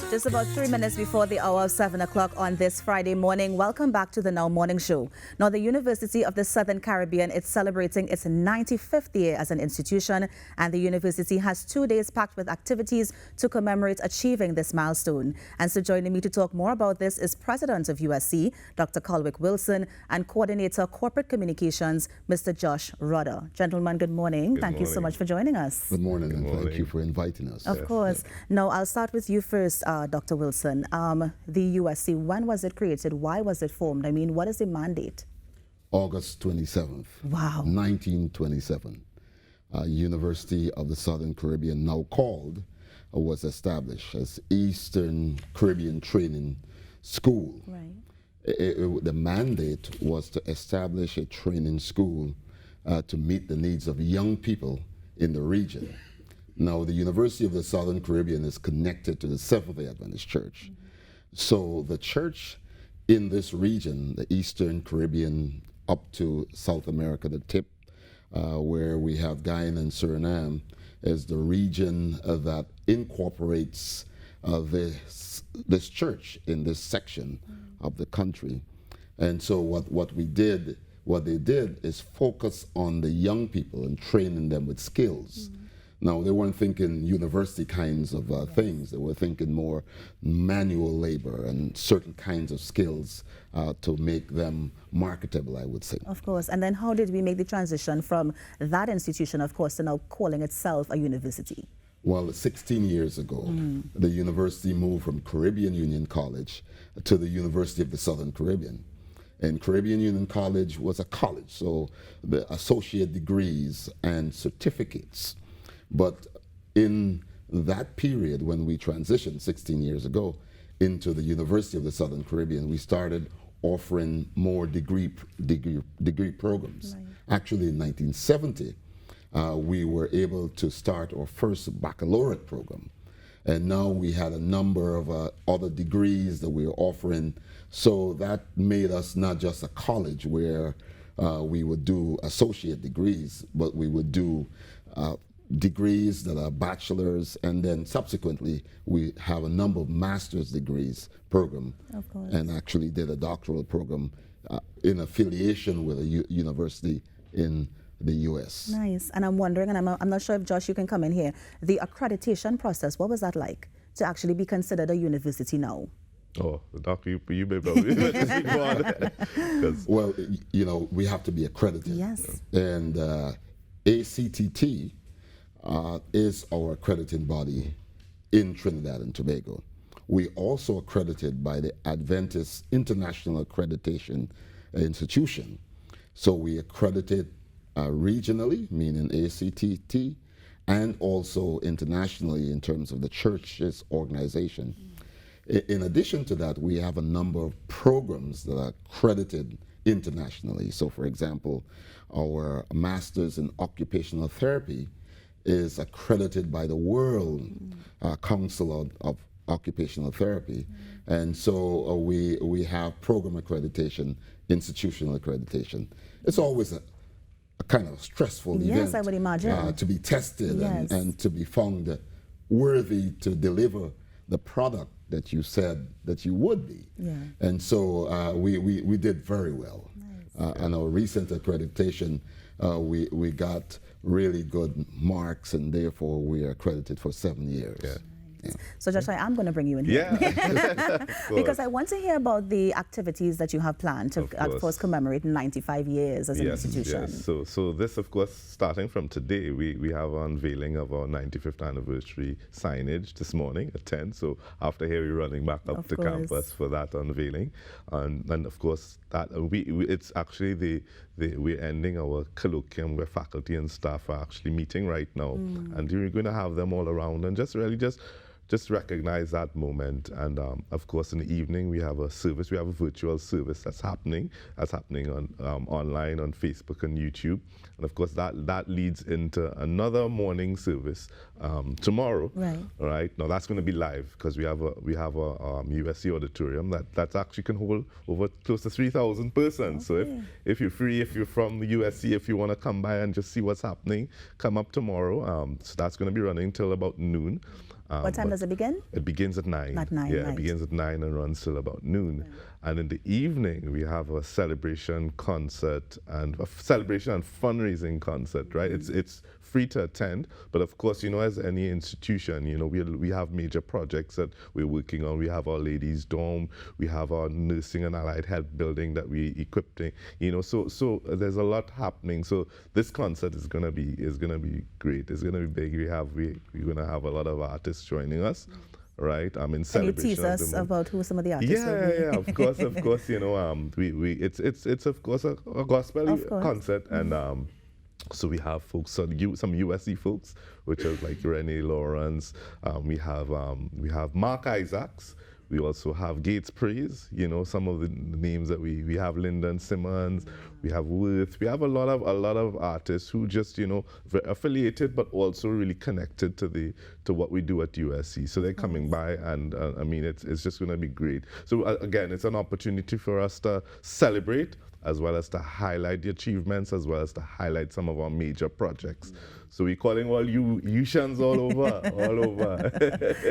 Just about 3 minutes before the hour of 7 o'clock on this Friday morning. Welcome back to the Now Morning Show. Now, the University of the Southern Caribbean is celebrating its 95th year as an institution, and the university has 2 days packed with activities to commemorate achieving this milestone. And so joining me to talk more about this is President of USC, Dr. Colwick Wilson, and Coordinator Corporate Communications, Mr. Josh Rudder. Gentlemen, good morning. Thank you so much for joining us. Good morning, and thank you for inviting us. Of course. Now, I'll start with you first, Dr. Wilson. The USC, when was it created? Why was it formed? I mean, what is the mandate? August 27th, Wow. 1927. University of the Southern Caribbean, now called, was established as Eastern Caribbean Training School. Right. The mandate was to establish a training school to meet the needs of young people in the region. Now, the University of the Southern Caribbean is connected to the Seventh-day Adventist Church. So the church in this region, the Eastern Caribbean up to South America, the tip, where we have Guyana and Suriname, is the region that incorporates this church in this section of the country. And so what they did is focus on the young people and training them with skills. Now, they weren't thinking university kinds of things. They were thinking more manual labor and certain kinds of skills to make them marketable, I would say. Of course. And then how did we make the transition from that institution, of course, to now calling itself a university? Well, 16 years ago, the university moved from Caribbean Union College to the University of the Southern Caribbean. And Caribbean Union College was a college, so the associate degrees and certificates. But in that period, when we transitioned 16 years ago into the University of the Southern Caribbean, we started offering more degree programs. Right. Actually, in 1970, we were able to start our first baccalaureate program. And now we had a number of other degrees that we were offering. So that made us not just a college where we would do associate degrees, but we would do degrees that are bachelor's, and then subsequently we have a number of master's degrees program. Of course. And actually did a doctoral program in affiliation with a university in the U.S. Nice. And I'm wondering, and I'm not sure if Josh, you can come in here, the accreditation process, what was that like to actually be considered a university now? Oh, Doctor, you may probably go on. Well, you know, we have to be accredited. Yes. And ACTT is our accrediting body in Trinidad and Tobago. We also accredited by the Adventist International Accreditation Institution. So we accredited regionally, meaning ACTT, and also internationally in terms of the church's organization. In addition to that, we have a number of programs that are accredited internationally. So, for example, our Masters in Occupational Therapy is accredited by the World Council of Occupational Therapy. And so we have program accreditation, institutional accreditation. It's always a kind of stressful event. Yes, I would imagine. To be tested Yes. and to be found worthy to deliver the product that you said that you would be. Yeah. And so we did very well. Nice. And our recent accreditation, we got really good marks, and therefore we are accredited for 7 years. Yeah. Yeah. So Josh, I am going to bring you in here. Yeah. Because I want to hear about the activities that you have planned to, of course, commemorate 95 years as an institution. Yes. So this, of course, starting from today, we have an unveiling of our 95th anniversary signage this morning at 10. So after here, we're running back up to campus for that unveiling. And of course, that it's actually we're ending our colloquium where faculty and staff are actually meeting right now. And we're going to have them all around and just recognize that moment. And of course, in the evening, we have a service. We have a virtual service that's happening on online on Facebook and YouTube. And of course, that leads into another morning service tomorrow. Right. All right. Now that's going to be live because we have a USC auditorium that actually can hold over close to 3,000 persons. Okay. So if you're free, if you're from the USC, if you want to come by and just see what's happening, come up tomorrow. So that's going to be running till about noon. What time does it begin? It begins at 9. At 9, yeah, right. It begins at 9 and runs till about noon. Right. And in the evening, we have a celebration concert and a celebration and fundraising concert, right? It's free to attend, but of course, you know, as any institution, you know, we have major projects that we're working on. We have our ladies' dorm, we have our nursing and allied health building that we equipping, you know, so there's a lot happening. So this concert is gonna be great. It's gonna be big. We're gonna have a lot of artists joining us. Right, in celebration. Can you tease us about who some of the artists will be? Yeah, of course, you know, it's of course a gospel concert, and so we have folks, some USC folks, which is like Renee Lawrence. We have Mark Isaacs. We also have Gates Praise. You know, some of the names that we have Lyndon Simmons. We have Worth. We have a lot of artists who just, you know, affiliated but also really connected to what we do at USC. So they're coming by, and I mean, it's just going to be great. So again, it's an opportunity for us to celebrate, as well as to highlight the achievements, as well as to highlight some of our major projects. So we're calling all you USHans all over.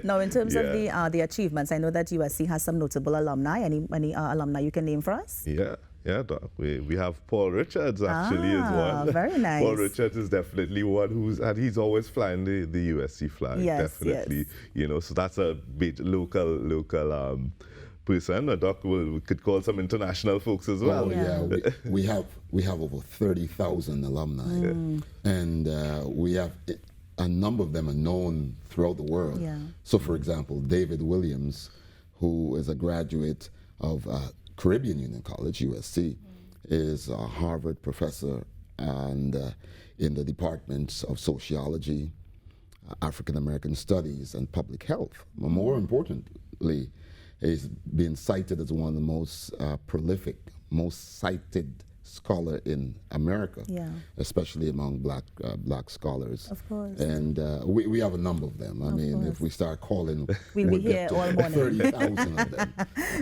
Now, in terms of the achievements, I know that USC has some notable alumni. Any alumni you can name for us? Yeah, Doc. We have Paul Richards actually is one. Very nice. Paul Richards is definitely one he's always flying the USC flag. Yes, definitely. Yes. You know, so that's a big local person. We could call some international folks as well. Oh yeah, we have over 30,000 alumni, and we have a number of them are known throughout the world. Yeah. So, for example, David Williams, who is a graduate of Caribbean Union College, USC, is a Harvard professor and in the departments of sociology, African American studies, and public health. But more importantly, he's been cited as one of the most prolific, most cited scholar in America, especially among black scholars. Of course. And we have a number of them. I mean, if we start calling, we'll be here all morning. 30,000 of them.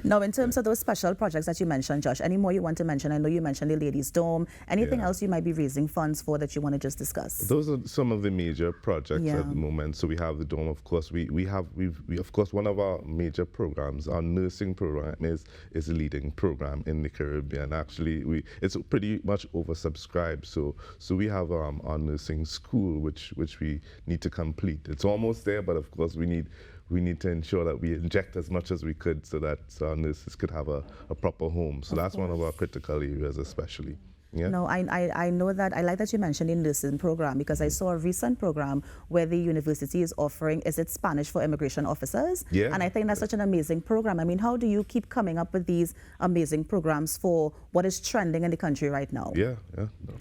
Now, in terms of those special projects that you mentioned, Josh, any more you want to mention? I know you mentioned the Ladies' Dome. Anything else you might be raising funds for that you want to just discuss? Those are some of the major projects at the moment. So we have the Dome, of course. We of course, one of our major programs, our nursing program, is a leading program in the Caribbean. Actually, it's pretty much oversubscribed. So we have our nursing school, which we need to complete. It's almost there, but of course we need to ensure that we inject as much as we could so that our nurses could have a proper home. So that's one of our critical areas, especially. Yeah. No, I know that. I like that you mentioned the nursing program, because I saw a recent program where the university is offering, is it Spanish for immigration officers? Yeah. And I think that's such an amazing program. I mean, how do you keep coming up with these amazing programs for what is trending in the country right now? Yeah.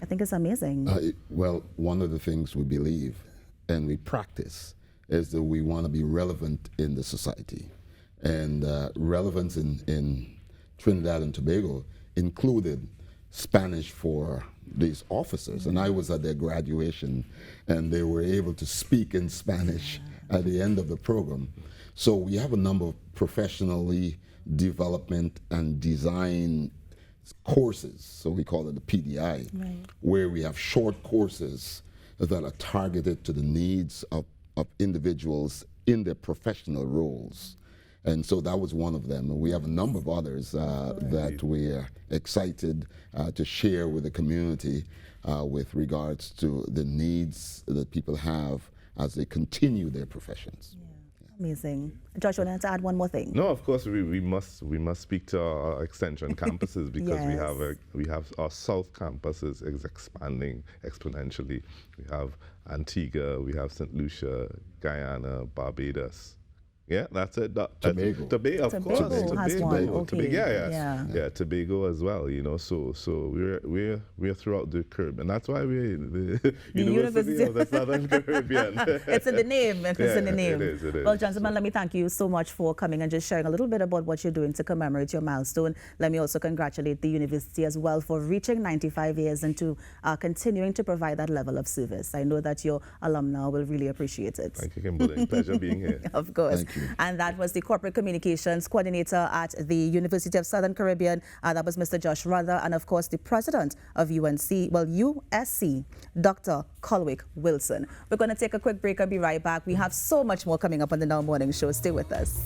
I think it's amazing. Well, one of the things we believe and we practice is that we want to be relevant in the society. And relevance in Trinidad and Tobago included Spanish for these officers. And I was at their graduation, and they were able to speak in Spanish at the end of the program. So we have a number of professionally development and design courses, so we call it the PDI, where we have short courses that are targeted to the needs of individuals in their professional roles. And so that was one of them. And we have a number of others that we're excited to share with the community with regards to the needs that people have as they continue their professions. Amazing. Josh, you wanted to add one more thing? No, of course we must speak to our extension campuses, because we have our South campus is expanding exponentially. We have Antigua, we have St. Lucia, Guyana, Barbados. Yeah, that's it. Tobago. Tobago, of course. Tobago has one. Okay. Yeah, Tobago as well. You know, so we're throughout the Caribbean, and that's why we're the University of the Southern Caribbean. It's in the name. It's in the name. It is. Well, gentlemen, let me thank you so much for coming and just sharing a little bit about what you're doing to commemorate your milestone. Let me also congratulate the university as well for reaching 95 years and to continuing to provide that level of service. I know that your alumni will really appreciate it. Thank you, Kimberly. Pleasure being here. Of course. Thank you. And that was the Corporate Communications Coordinator at the University of Southern Caribbean. That was Mr. Josh Rudder, and of course the President of USC, Dr. Colwick Wilson. We're going to take a quick break and be right back. We have so much more coming up on the Now Morning Show. Stay with us.